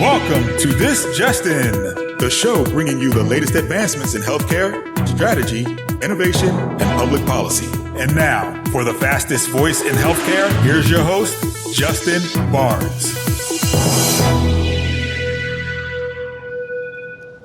Welcome to This Just In, the show bringing you the latest advancements in healthcare, strategy, innovation, and public policy. And now, for the fastest voice in healthcare, here's your host, Justin Barnes.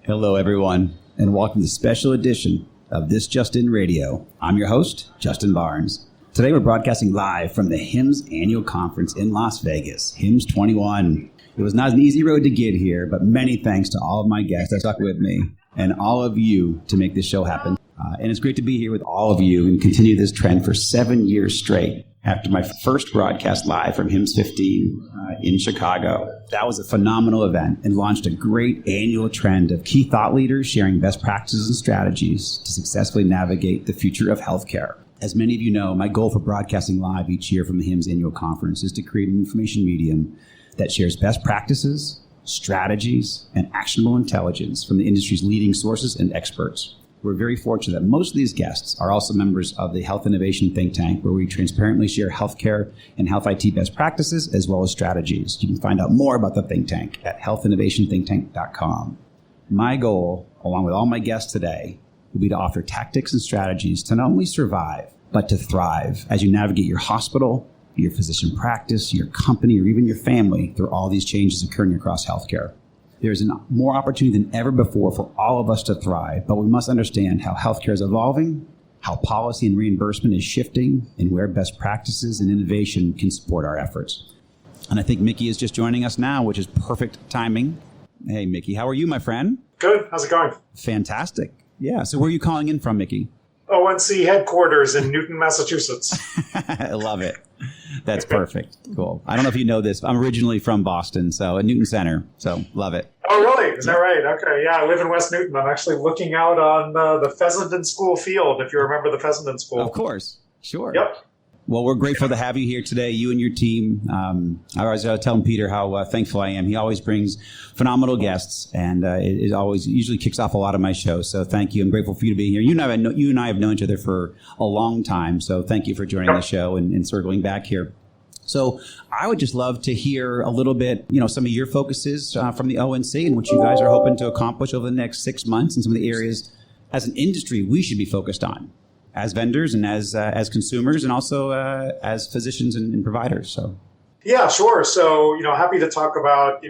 Hello, everyone, and welcome to the special edition of This Just In Radio. I'm your host, Justin Barnes. Today, we're broadcasting live from the HIMSS annual conference in Las Vegas, HIMSS21. It was not an easy road to get here, but many thanks to all of my guests that stuck with me and all of you to make this show happen. And it's great to be here with all of you and continue this trend for 7 years straight after my first broadcast live from HIMSS21 in Chicago. That was a phenomenal event and launched a great annual trend of key thought leaders sharing best practices and strategies to successfully navigate the future of healthcare. As many of you know, my goal for broadcasting live each year from the HIMSS annual conference is to create an information medium that shares best practices, strategies, and actionable intelligence from the industry's leading sources and experts. We're very fortunate that most of these guests are also members of the Health Innovation Think Tank, where we transparently share healthcare and health IT best practices as well as strategies. You can find out more about the think tank at healthinnovationthinktank.com. My goal, along with all my guests today, will be to offer tactics and strategies to not only survive, but to thrive as you navigate your hospital, your physician practice, your company, or even your family through all these changes occurring across healthcare. There's more opportunity than ever before for all of us to thrive, but we must understand how healthcare is evolving, how policy and reimbursement is shifting, and where best practices and innovation can support our efforts. And I think Micky is just joining us now, which is perfect timing. Hey, Micky, how are you, my friend? Good. How's it going? Fantastic. Yeah. So where are you calling in from, Micky? ONC headquarters in Newton, Massachusetts. I love it. That's perfect. Cool. I don't know if you know this. I'm originally from Boston, so at Newton Center. So love it. Oh, really? Is that right? Okay. Yeah, I live in West Newton. I'm actually looking out on the Fessenden School field, if you remember the Fessenden School. Of course. Sure. Yep. Well, we're grateful to have you here today, you and your team. I was telling Peter how thankful I am. He always brings phenomenal guests, and it always usually kicks off a lot of my shows. So thank you. I'm grateful for you to be here. You and I have known each other for a long time, so thank you for joining the show and circling back here. So I would just love to hear a little bit, some of your focuses from the ONC and what you guys are hoping to accomplish over the next 6 months and some of the areas as an industry we should be focused on as vendors and as consumers and also as physicians and providers. So. Yeah, sure. So, happy to talk about,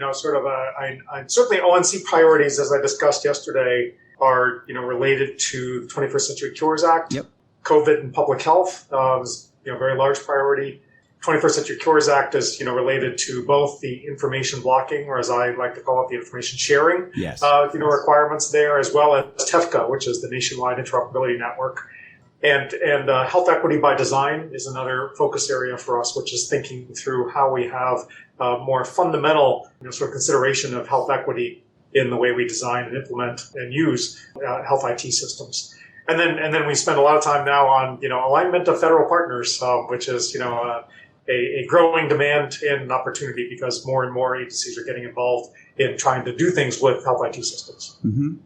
certainly ONC priorities, as I discussed yesterday, are, related to the 21st Century Cures Act. Yep. COVID and public health is, a very large priority. 21st Century Cures Act is, related to both the information blocking, or as I like to call it, the information sharing, yes. Requirements there, as well as TEFCA, which is the Nationwide Interoperability Network. And health equity by design is another focus area for us, which is thinking through how we have more fundamental, sort of consideration of health equity in the way we design and implement and use health IT systems. And then we spend a lot of time now on, alignment of federal partners, which is, a growing demand and an opportunity because more and more agencies are getting involved in trying to do things with health IT systems. Mm-hmm.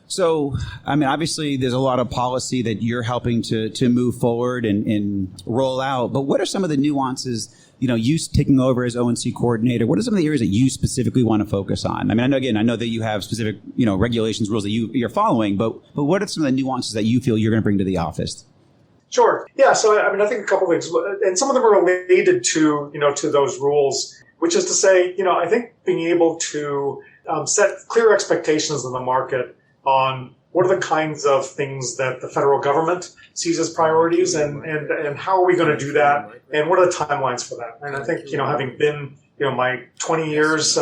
So, obviously there's a lot of policy that you're helping to move forward and roll out, but what are some of the nuances, you taking over as ONC coordinator, what are some of the areas that you specifically want to focus on? I know that you have specific, regulations, rules that you're following, but what are some of the nuances that you feel you're going to bring to the office? Sure. Yeah. So, I think a couple of things, and some of them are related to, to those rules, which is to say, I think being able to set clear expectations in the market on what are the kinds of things that the federal government sees as priorities and how are we going to do that and what are the timelines for that? And I think, having been, my 20 years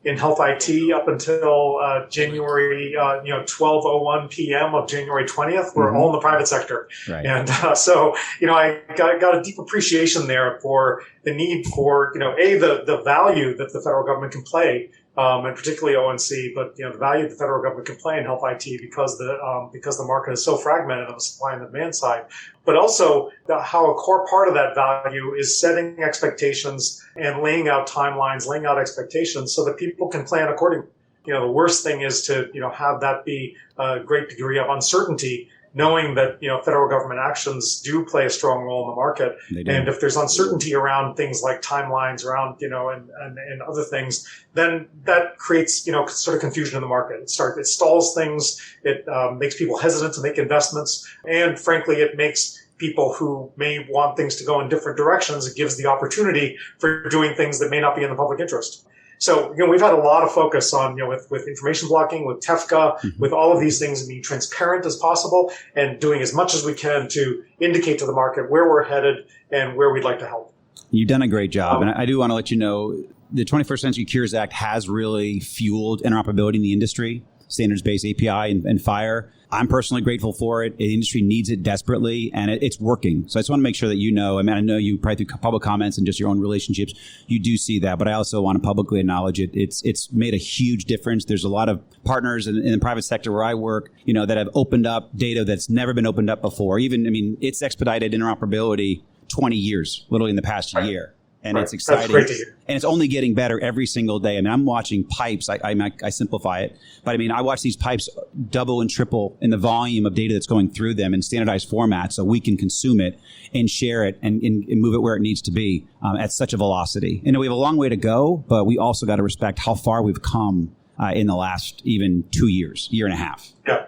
in health IT up until January, 12:01 p.m. of January 20th, we're all in the private sector. Right. And so, I got a deep appreciation there for the need for, the value that the federal government can play and particularly ONC, but the value the federal government can play in health IT because the market is so fragmented on the supply and the demand side, but also how a core part of that value is setting expectations and laying out timelines, laying out expectations so that people can plan accordingly. The worst thing is to have that be a great degree of uncertainty knowing that, federal government actions do play a strong role in the market. And if there's uncertainty around things like timelines around, and other things, then that creates, sort of confusion in the market. It stalls things. It makes people hesitant to make investments. And frankly, it makes people who may want things to go in different directions. It gives the opportunity for doing things that may not be in the public interest. So, we've had a lot of focus on, with information blocking, with TEFCA, with all of these things, being transparent as possible and doing as much as we can to indicate to the market where we're headed and where we'd like to help. You've done a great job. And I do want to let you know, the 21st Century Cures Act has really fueled interoperability in the industry, standards-based API and FHIR. I'm personally grateful for it. The industry needs it desperately, and it's working. So I just want to make sure that I know you probably through public comments and just your own relationships, you do see that. But I also want to publicly acknowledge it. It's made a huge difference. There's a lot of partners in the private sector where I work, that have opened up data that's never been opened up before. It's expedited interoperability 20 years, literally in the past year. And it's exciting. That's great to hear. And it's only getting better every single day. I'm watching pipes. I simplify it. But I watch these pipes double and triple in the volume of data that's going through them in standardized formats so we can consume it and share it and move it where it needs to be at such a velocity. And we have a long way to go, but we also got to respect how far we've come in the last even 2 years, year and a half. Yeah.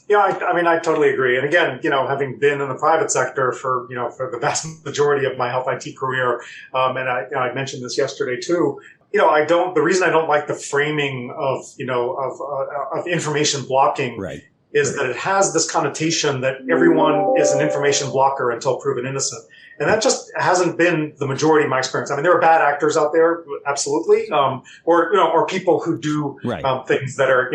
Yeah, I totally agree. And again, having been in the private sector for the vast majority of my health IT career, and I mentioned this yesterday too. The reason I don't like the framing of information blocking is that it has this connotation that everyone is an information blocker until proven innocent. And that just hasn't been the majority of my experience. There are bad actors out there, absolutely, or people who do things that are,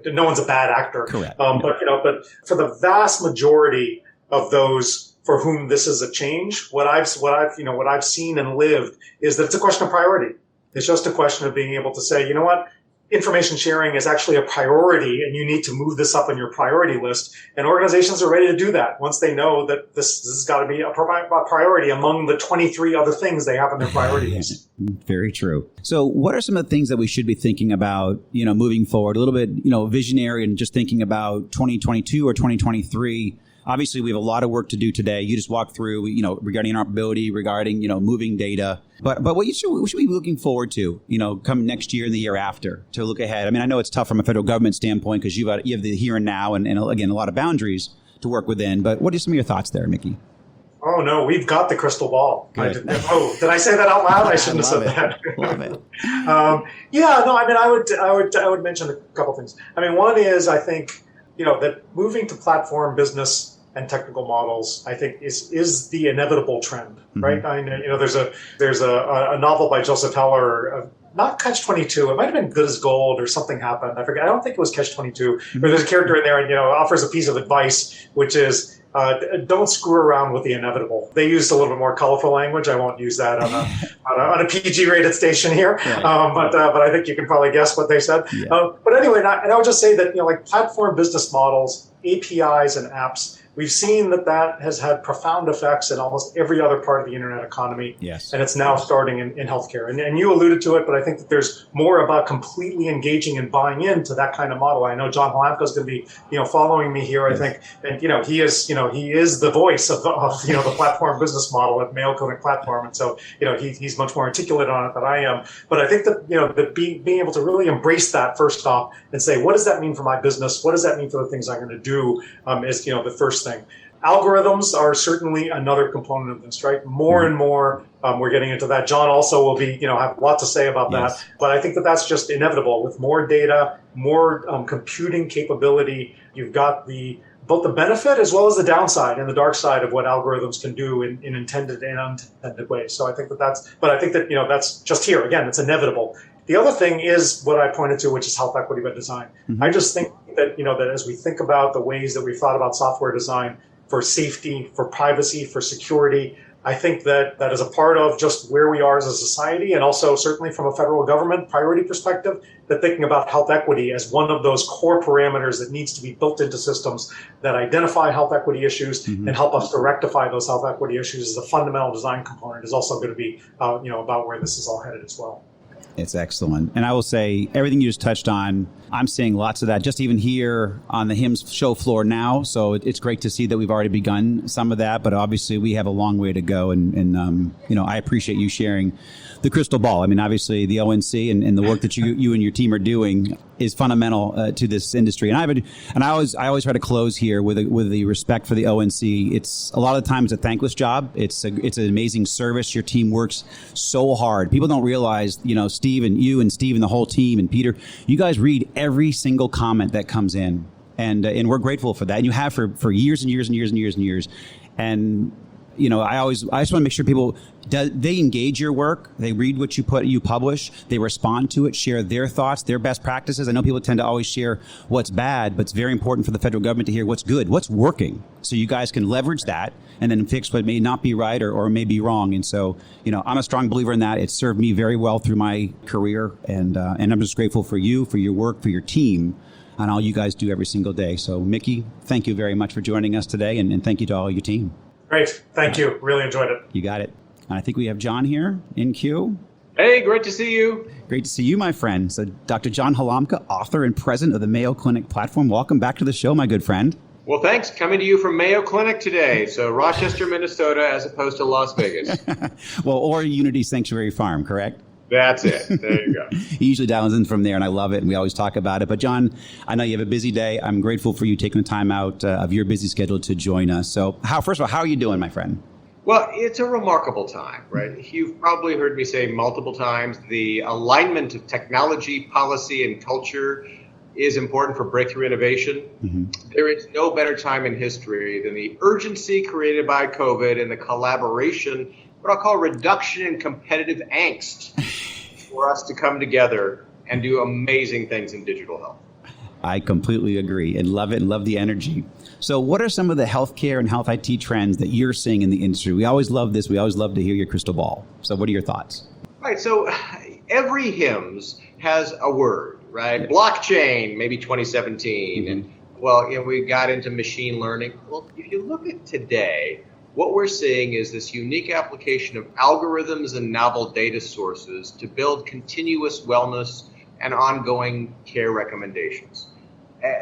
no one's a bad actor. Correct. But for the vast majority of those for whom this is a change, what I've seen and lived is that it's a question of priority. It's just a question of being able to say, you know what? Information sharing is actually a priority, and you need to move this up on your priority list. And organizations are ready to do that once they know that this has got to be a priority among the 23 other things they have on their priority list. Very true. So what are some of the things that we should be thinking about, moving forward? A little bit, visionary and just thinking about 2022 or 2023. Obviously, we have a lot of work to do today. You just walked through, regarding interoperability, regarding, moving data. But what we should be looking forward to, come next year and the year after to look ahead. I know it's tough from a federal government standpoint because you have the here and now and again, a lot of boundaries to work within. But what are some of your thoughts there, Micky? Oh, no, we've got the crystal ball. Did I say that out loud? I shouldn't have said that. Love it. I would mention a couple things. One is, I think, that moving to platform business and technical models, I think, is the inevitable trend, right? There's a novel by Joseph Heller, not Catch-22. It might have been Good as Gold or something happened. I forget. I don't think it was Catch-22. But there's a character in there and offers a piece of advice, which is don't screw around with the inevitable. They used a little bit more colorful language. I won't use that on a PG-rated station here. Right. But I think you can probably guess what they said. Yeah. But anyway, and I would just say that like platform business models, APIs, and apps. We've seen that has had profound effects in almost every other part of the internet economy. Yes. And it's now starting in healthcare. And you alluded to it, but I think that there's more about completely engaging and buying into that kind of model. I know John Halamka is going to be, following me here, I think. And, he is the voice of the platform business model at Mayo Clinic Platform. And so, he's much more articulate on it than I am. But I think that, that being able to really embrace that first off and say, what does that mean for my business? What does that mean for the things I'm going to do is, the first thing. Algorithms are certainly another component of this, right? More and more, we're getting into that. John also will be, have a lot to say about that. But I think that that's just inevitable. With more data, more computing capability, you've got both the benefit as well as the downside and the dark side of what algorithms can do in intended and unintended ways. So I think that's just here. Again, it's inevitable. The other thing is what I pointed to, which is health equity by design. I just think that, that as we think about the ways that we've thought about software design for safety, for privacy, for security, I think that is a part of just where we are as a society, and also certainly from a federal government priority perspective, that thinking about health equity as one of those core parameters that needs to be built into systems that identify health equity issues and help us to rectify those health equity issues as a fundamental design component is also going to be, about where this is all headed as well. It's excellent. And I will say everything you just touched on, I'm seeing lots of that just even here on the HIMSS show floor now. So it's great to see that we've already begun some of that, but obviously we have a long way to go. And I appreciate you sharing the crystal ball. I mean, obviously the ONC and the work that you and your team are doing is fundamental to this industry. And I always try to close here with the respect for the ONC. It's a lot of the times a thankless job. It's an amazing service. Your team works so hard. People don't realize, Steve and the whole team and Peter, you guys read every single comment that comes in, and we're grateful for that. And you have for years and years and years and years and years. And I just want to make sure people they engage your work, they read what you publish, they respond to it, share their thoughts, their best practices. I know people tend to always share what's bad, but it's very important for the federal government to hear what's good, what's working, so you guys can leverage that and then fix what may not be right or may be wrong. And so, I'm a strong believer in that. It's served me very well through my career, and I'm just grateful for you, for your work, for your team, and all you guys do every single day. So, Micky, thank you very much for joining us today, and thank you to all your team. Great. Thank you. Really enjoyed it. You got it. And I think we have Jon here in queue. Hey, great to see you. Great to see you, my friend. So Dr. Jon Halamka, author and president of the Mayo Clinic platform. Welcome back to the show, my good friend. Well, thanks. Coming to you from Mayo Clinic today. So Rochester, Minnesota, as opposed to Las Vegas. Well, or Unity Sanctuary Farm, correct? That's it. There you go. He usually dials in from there, and I love it, and we always talk about it. But, Jon, I know you have a busy day. I'm grateful for you taking the time out of your busy schedule to join us. So, first of all, how are you doing, my friend? Well, it's a remarkable time, right? You've probably heard me say multiple times, the alignment of technology, policy, and culture is important for breakthrough innovation. Mm-hmm. There is no better time in history than the urgency created by COVID and the collaboration, what I'll call reduction in competitive angst, for us to come together and do amazing things in digital health. I completely agree and love it and love the energy. So what are some of the healthcare and health IT trends that you're seeing in the industry? We always love this. We always love to hear your crystal ball. So what are your thoughts? Right. So every HIMSS has a word, right? Yeah. Blockchain, maybe 2017. Mm-hmm. And we got into machine learning. Well, if you look at today, what we're seeing is this unique application of algorithms and novel data sources to build continuous wellness and ongoing care recommendations.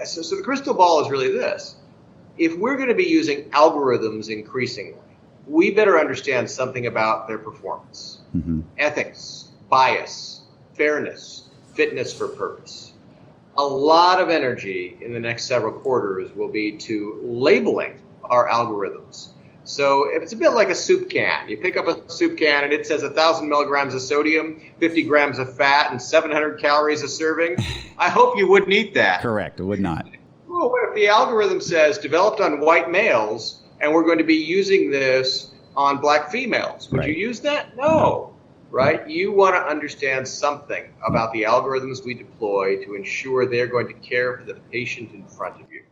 So the crystal ball is really this. If we're going to be using algorithms increasingly, we better understand something about their performance, mm-hmm. ethics, bias, fairness, fitness for purpose. A lot of energy in the next several quarters will be to labeling our algorithms. So it's a bit like a soup can. You pick up a soup can and it says 1,000 milligrams of sodium, 50 grams of fat, and 700 calories a serving. I hope you wouldn't eat that. Correct. It would not. Well, what if the algorithm says developed on white males and we're going to be using this on black females? Would you use that? No. Right? You want to understand something about the algorithms we deploy to ensure they're going to care for the patient in front of you.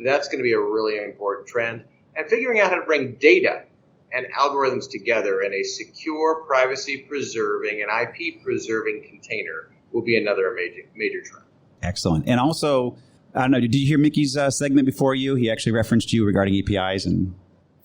That's going to be a really important trend. And figuring out how to bring data and algorithms together in a secure, privacy-preserving, and IP-preserving container will be another major trend. Excellent. And also, I don't know, did you hear Micky's segment before you? He actually referenced you regarding APIs and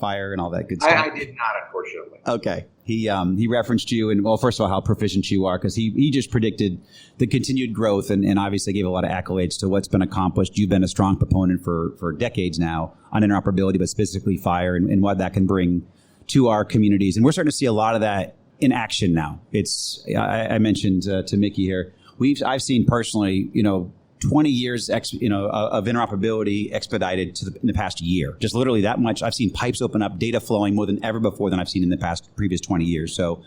FHIR and all that good stuff. I did not, unfortunately. Okay. He referenced you, and well, first of all, how proficient you are, because he just predicted the continued growth and obviously gave a lot of accolades to what's been accomplished. You've been a strong proponent for decades now on interoperability, but specifically FHIR and what that can bring to our communities. And we're starting to see a lot of that in action now. I mentioned to Micky here, I've seen personally, 20 years of interoperability expedited in the past year. Just literally that much. I've seen pipes open up, data flowing more than ever before than I've seen in the previous 20 years. So,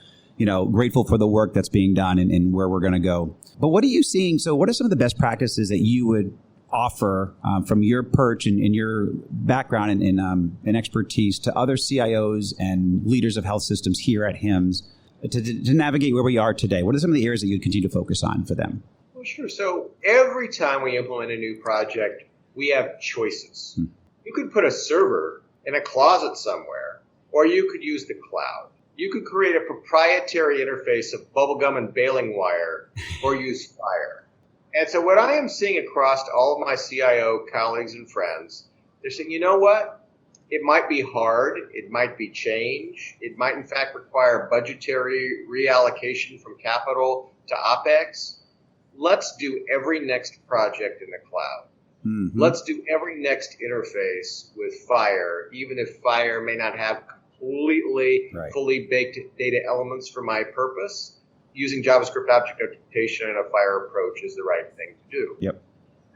grateful for the work that's being done and where we're going to go. But what are you seeing? So what are some of the best practices that you would offer from your perch and your background and expertise to other CIOs and leaders of health systems here at HIMSS to navigate where we are today? What are some of the areas that you continue to focus on for them? Sure. So every time we implement a new project, we have choices. You could put a server in a closet somewhere, or you could use the cloud. You could create a proprietary interface of bubblegum and baling wire, or use FHIR. And so what I am seeing across all of my CIO colleagues and friends, they're saying, you know what? It might be hard. It might be change. It might, in fact, require budgetary reallocation from capital to OPEX. Let's do every next project in the cloud. Mm-hmm. Let's do every next interface with Fire, even if Fire may not have completely fully baked data elements for my purpose. Using JavaScript object notation and a Fire approach is the right thing to do. Yep.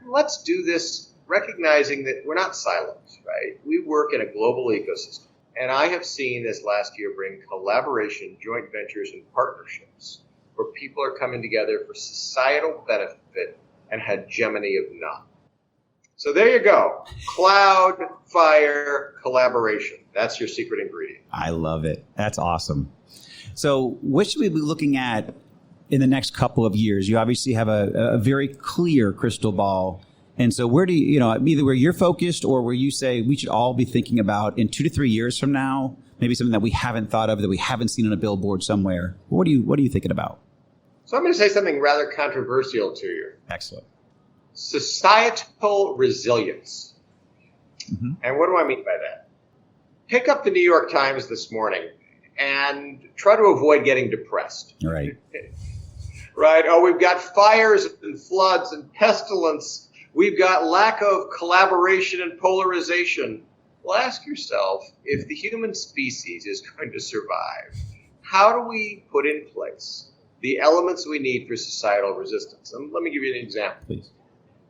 Let's do this recognizing that we're not silos, right? We work in a global ecosystem. And I have seen this last year bring collaboration, joint ventures, and partnerships where people are coming together for societal benefit and hegemony of none. So there you go. Cloud, Fire, collaboration. That's your secret ingredient. I love it. That's awesome. So what should we be looking at in the next couple of years? You obviously have a very clear crystal ball. And so where do you, either where you're focused or where you say we should all be thinking about in 2 to 3 years from now, maybe something that we haven't thought of, that we haven't seen on a billboard somewhere. What are you thinking about? So I'm going to say something rather controversial to you. Excellent. Societal resilience. Mm-hmm. And what do I mean by that? Pick up the New York Times this morning and try to avoid getting depressed. Right. Right? Oh, we've got fires and floods and pestilence. We've got lack of collaboration and polarization. Well, ask yourself, if the human species is going to survive, how do we put in place the elements we need for societal resistance? And let me give you an example. Please.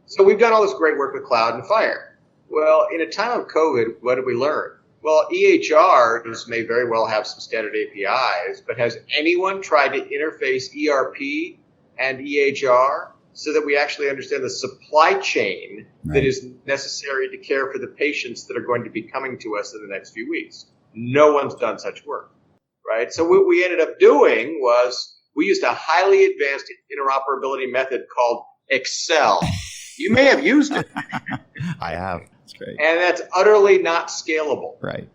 So we've done all this great work with cloud and Fire. Well, in a time of COVID, what did we learn? Well, EHRs may very well have some standard APIs, but has anyone tried to interface ERP and EHR so that we actually understand the supply chain that is necessary to care for the patients that are going to be coming to us in the next few weeks? No one's done such work, right? So what we ended up doing was we used a highly advanced interoperability method called Excel. You may have used it. I have. That's great. And that's utterly not scalable. Right.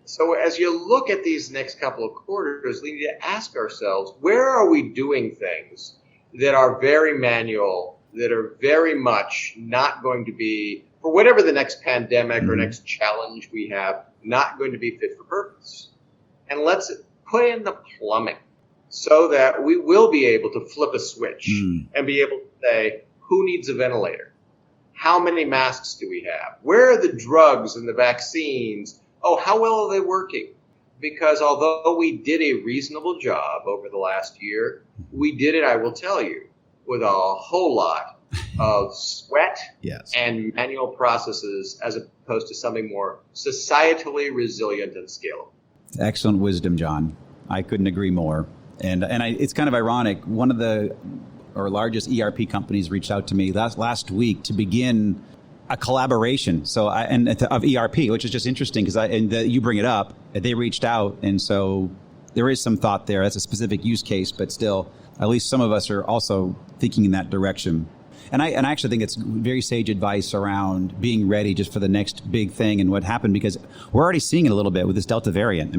So as you look at these next couple of quarters, we need to ask ourselves, where are we doing things that are very manual, that are very much not going to be, for whatever the next pandemic or next challenge we have, not going to be fit for purpose? And let's put in the plumbing so that we will be able to flip a switch and be able to say, who needs a ventilator? How many masks do we have? Where are the drugs and the vaccines? Oh, how well are they working? Because although we did a reasonable job over the last year, we did it, I will tell you, with a whole lot of sweat and manual processes as opposed to something more societally resilient and scalable. Excellent wisdom, Jon. I couldn't agree more. And it's kind of ironic. One of our largest ERP companies reached out to me last week to begin a collaboration. Of ERP, which is just interesting because you bring it up. They reached out, and so there is some thought there. That's a specific use case, but still, at least some of us are also thinking in that direction. And I actually think it's very sage advice around being ready just for the next big thing and what happened, because we're already seeing it a little bit with this Delta variant.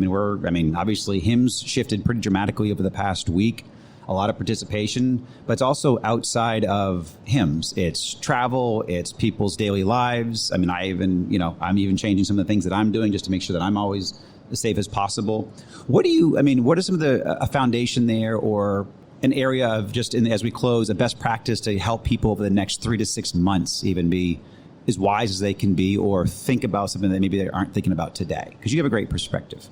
Obviously HIMSS shifted pretty dramatically over the past week. A lot of participation, but it's also outside of HIMSS. It's travel, it's people's daily lives. I'm even changing some of the things that I'm doing just to make sure that I'm always as safe as possible. What are some of a foundation there, or an area of as we close, a best practice to help people over the next 3 to 6 months even be as wise as they can be, or think about something that maybe they aren't thinking about today? Because you have a great perspective.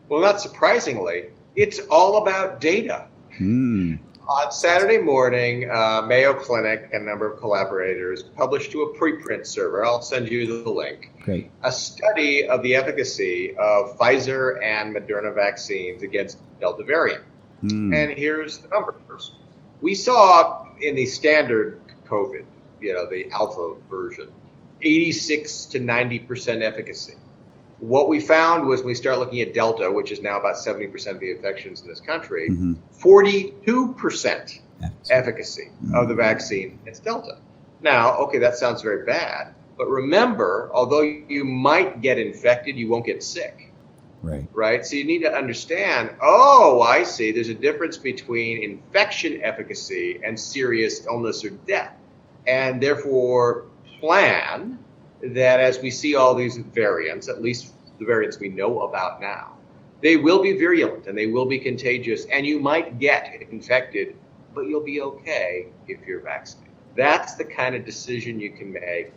Well, not surprisingly, it's all about data. On Saturday morning, Mayo Clinic and a number of collaborators published to a preprint server, I'll send you the link, a study of the efficacy of Pfizer and Moderna vaccines against Delta variant. And here's the numbers. We saw in the standard COVID, the alpha version, 86 to 90% efficacy. What we found was when we start looking at Delta, which is now about 70% of the infections in this country, 42% efficacy of the vaccine against Delta. Now, okay, that sounds very bad. But remember, although you might get infected, you won't get sick. Right? So you need to understand, I see, there's a difference between infection efficacy and serious illness or death. And therefore, plan that as we see all these variants, at least the variants we know about now, they will be virulent and they will be contagious, and you might get infected, but you'll be okay if you're vaccinated. That's the kind of decision you can make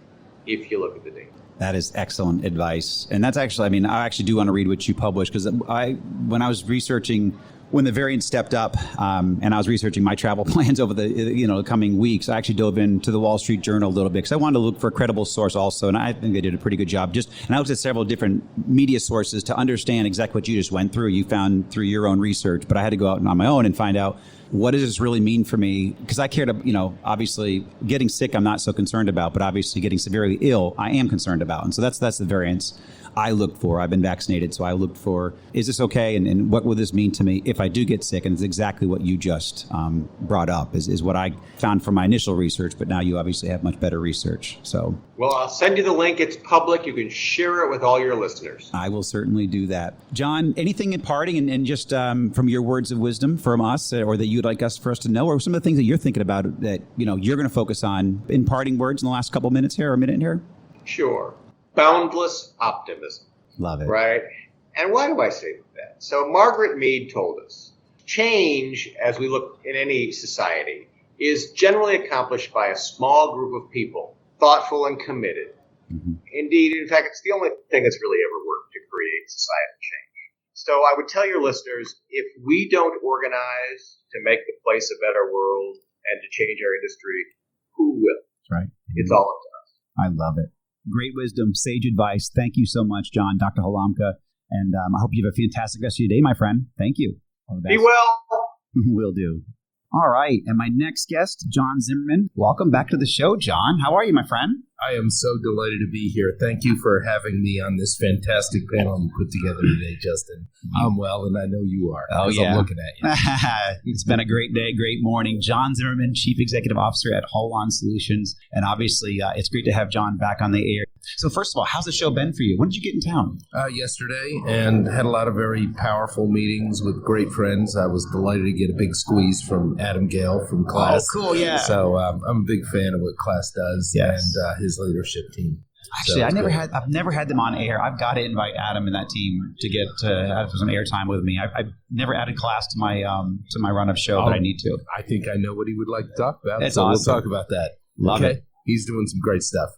if you look at the data. That is excellent advice. And that's actually, I actually do want to read what you published, because when I was researching, when the variant stepped up, and I was researching my travel plans over the coming weeks, I actually dove into the Wall Street Journal a little bit because I wanted to look for a credible source also, and I think they did a pretty good job. And I looked at several different media sources to understand exactly what you just went through. You found through your own research, but I had to go out on my own and find out, what does this really mean for me? Because I care to, obviously getting sick, I'm not so concerned about, but obviously getting severely ill, I am concerned about. And so that's the variance I looked for. I've been vaccinated, so I looked for, is this okay? And what will this mean to me if I do get sick? And it's exactly what you just brought up is what I found from my initial research, but now you obviously have much better research. So, well, I'll send you the link. It's public. You can share it with all your listeners. I will certainly do that. Jon, anything in parting and just from your words of wisdom from us, or that you'd like for us to know, or some of the things that you're thinking about that you're going to focus on in parting words in the last couple of minutes here, or a minute here? Sure. Boundless optimism. Love it. Right? And why do I say that? So Margaret Mead told us, change, as we look in any society, is generally accomplished by a small group of people, thoughtful and committed. Mm-hmm. Indeed, in fact, it's the only thing that's really ever worked to create societal change. So I would tell your listeners, if we don't organize to make the place a better world and to change our industry, who will? That's right. It's all up to us. I love it. Great wisdom, sage advice. Thank you so much, Jon, Dr. Halamka. And I hope you have a fantastic rest of your day, my friend. Thank you. Be well. Will do. All right. And my next guest, Jon Zimmerman. Welcome back to the show, Jon. How are you, my friend? I am so delighted to be here. Thank you for having me on this fantastic panel you put together today, Justin. I'm well, and I know you are. Oh, yeah. I'm looking at you. It's been a great day, great morning. Jon Zimmerman, Chief Executive Officer at Holon Solutions. And obviously, it's great to have Jon back on the air. So first of all, how's the show been for you? When did you get in town? Yesterday, and had a lot of very powerful meetings with great friends. I was delighted to get a big squeeze from Adam Gale from Class. Oh, cool, yeah. So I'm a big fan of what Class does, yes, and his leadership team. Actually, I've never had them on air. I've got to invite Adam and that team to get have some airtime with me. I've never added Class to my run of show, but I need to. I think I know what he would like to talk about. That's so awesome. We'll talk about that. Love it. He's doing some great stuff.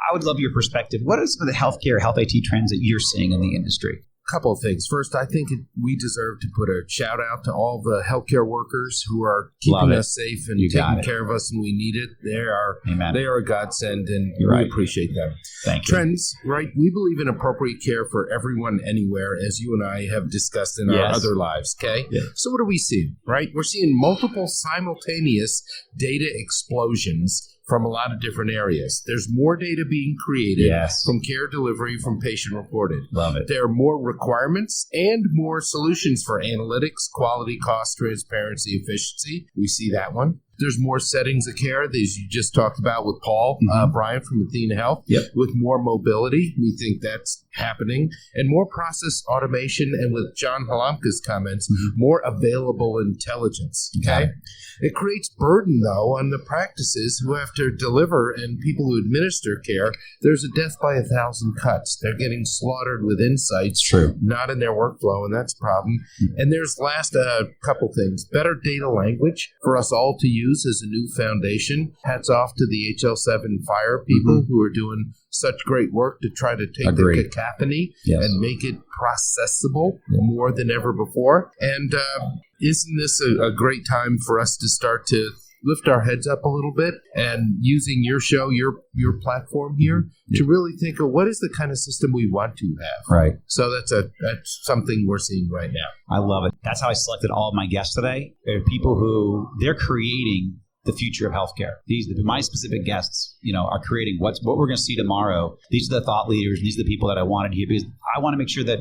I would love your perspective. What are some of the healthcare, health IT trends that you're seeing in the industry? Couple of things. First, I think we deserve to put a shout out to all the healthcare workers who are keeping us safe and taking care of us when we need it. They are a godsend, and we appreciate them. Thank you. Trends, right? We believe in appropriate care for everyone anywhere, as you and I have discussed in our other lives, okay? Yeah. So what are we seeing, right? We're seeing multiple simultaneous data explosions from a lot of different areas. There's more data being created from care delivery, from patient reported. Love it. There are more requirements and more solutions for analytics, quality, cost, transparency, efficiency. We see that one. There's more settings of care, as you just talked about with Paul Bryant from Athena Health. Yep. With more mobility, we think that's happening. And more process automation, and with Jon Halamka's comments, more available intelligence. Okay? It creates burden, though, on the practices who have to deliver and people who administer care. There's a death by 1,000 cuts. They're getting slaughtered with insights, not in their workflow, and that's a problem. And there's last couple things. Better data language for us all to use as a new foundation. Hats off to the HL7 fire people who are doing such great work to try to take the cacophony and make it processable more than ever before. And isn't this a great time for us to start to lift our heads up a little bit and using your show, your platform here to really think of what is the kind of system we want to have. Right. So that's something we're seeing right now. I love it. That's how I selected all of my guests today. They're people who they're creating the future of healthcare. My specific guests, are creating what we're going to see tomorrow. These are the thought leaders. These are the people that I wanted here because I want to make sure that,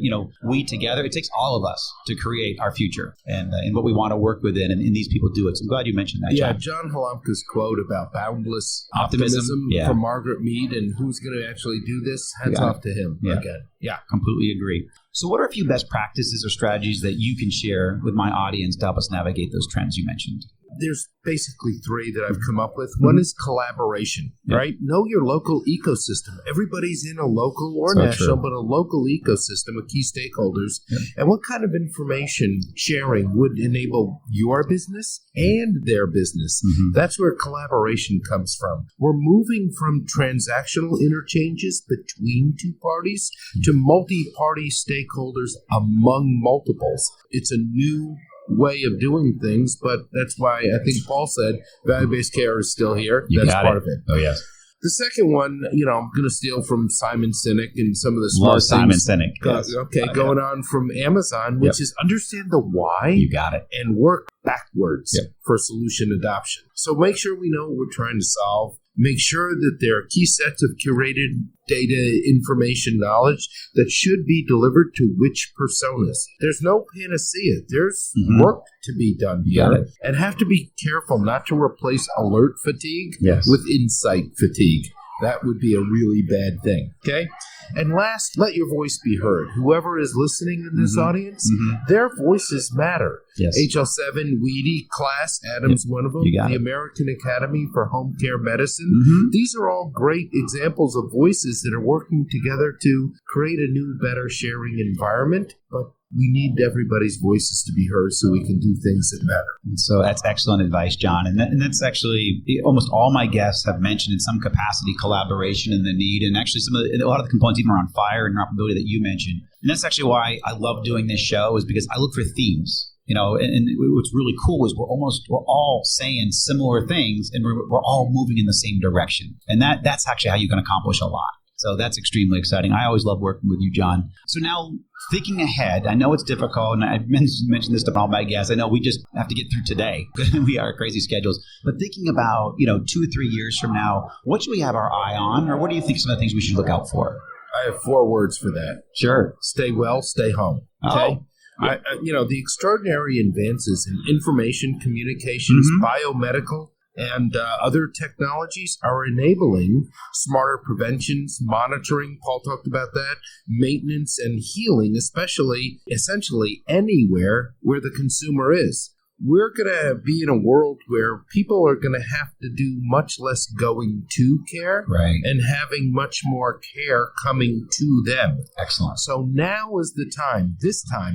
we together, it takes all of us to create our future and what we want to work within. And these people do it. So I'm glad you mentioned that, Jon. Jon Halamka's quote about boundless optimism from Margaret Mead and who's going to actually do this, hats off to him again. Yeah, completely agree. So what are a few best practices or strategies that you can share with my audience to help us navigate those trends you mentioned? there's basically three that I've come up with. One is collaboration, right? Know your local ecosystem. Everybody's in a local or national, but a local ecosystem of key stakeholders. And what kind of information sharing would enable your business and their business? That's where collaboration comes from. We're moving from transactional interchanges between two parties to multi-party stakeholders among multiples. It's a new way of doing things, but that's why I think Paul said value-based care is still here. That's part of it. Oh, yes. The second one, I'm going to steal from Simon Sinek and some of the smart things. Simon Sinek. Going on from Amazon, which is understand the why. You got it. And work backwards for solution adoption. So make sure we know what we're trying to solve. Make sure that there are key sets of curated data, information, knowledge that should be delivered to which personas. There's no panacea. There's work to be done here. And have to be careful not to replace alert fatigue with insight fatigue. That would be a really bad thing. Okay? And last, let your voice be heard. Whoever is listening in this audience, their voices matter. Yes. HL7, Weedy, Class, Adams, one of them, the American Academy for Home Care Medicine. These are all great examples of voices that are working together to create a new, better sharing environment. But we need everybody's voices to be heard so we can do things that matter. And so that's excellent advice, John. And that's actually almost all my guests have mentioned in some capacity collaboration and the need, and actually a lot of the components even around fire and interoperability that you mentioned. And that's actually why I love doing this show, is because I look for themes. And what's really cool is we're all saying similar things, and we're all moving in the same direction. And that's actually how you can accomplish a lot. So that's extremely exciting. I always love working with you, John. So now, thinking ahead, I know it's difficult, and I've mentioned this to all my guests. I know we just have to get through today. We are crazy schedules. But thinking about, 2 or 3 years from now, what should we have our eye on, or what do you think some of the things we should look out for? I have 4 words for that. Sure. Stay well, stay home. Okay? The extraordinary advances in information, communications, biomedical, and other technologies are enabling smarter preventions, monitoring, Paul talked about that, maintenance and healing, essentially anywhere where the consumer is. We're going to be in a world where people are going to have to do much less going to care and having much more care coming to them. Excellent. So now is the time,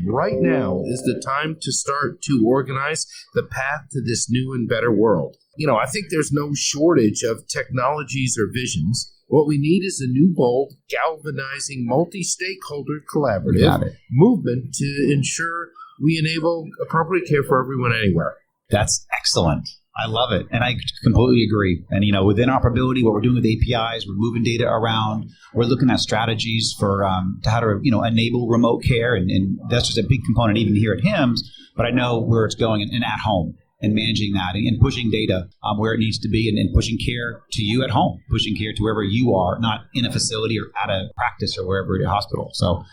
right now is the time to start to organize the path to this new and better world. I think there's no shortage of technologies or visions. What we need is a new, bold, galvanizing, multi-stakeholder collaborative movement to ensure we enable appropriate care for everyone anywhere. That's excellent. I love it. And I completely agree. And, with interoperability, what we're doing with APIs, we're moving data around. We're looking at strategies for how to, enable remote care. And that's just a big component even here at HIMSS. But I know where it's going and at home. And managing that and pushing data where it needs to be and pushing care to you at home, pushing care to wherever you are, not in a facility or at a practice or wherever at a hospital. So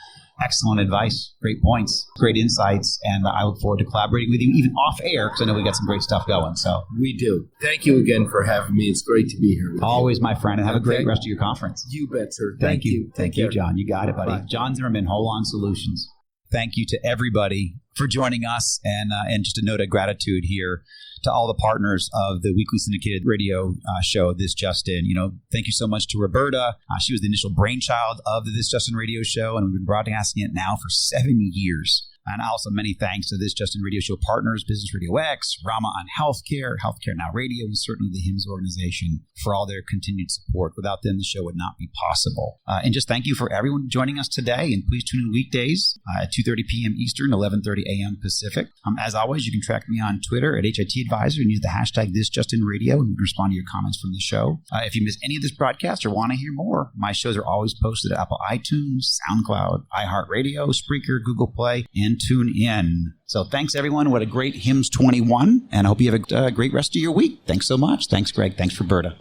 excellent advice, great points, great insights, and I look forward to collaborating with you even off air because I know we got some great stuff going. So we do. Thank you again for having me. It's great to be here with Always, you. My friend, and have a great rest of your conference. You bet, sir. Thank you. Thank you, John. You got it, buddy. Bye. Jon Zimmerman, Holon Solutions. Thank you to everybody for joining us, and just a note of gratitude here to all the partners of the weekly syndicated radio show, This Just In. Thank you so much to Roberta. She was the initial brainchild of the This Just In radio show, and we've been broadcasting it now for 7 years. And also many thanks to This Just In radio show partners, Business Radio X, Rama on Healthcare, Healthcare Now Radio, and certainly the HIMSS organization for all their continued support. Without them, the show would not be possible. And just thank you for everyone joining us today. And please tune in weekdays at 2:30 p.m. Eastern, 11:30 a.m. Pacific. As always, you can track me on Twitter at HIT Advisor and use the hashtag ThisJustinRadio, and we can respond to your comments from the show. If you miss any of this broadcast or want to hear more, my shows are always posted at Apple iTunes, SoundCloud, iHeartRadio, Spreaker, Google Play, and tune in. So thanks, everyone. What a great HIMSS21, and I hope you have a great rest of your week. Thanks so much. Thanks, Greg. Thanks, Roberta.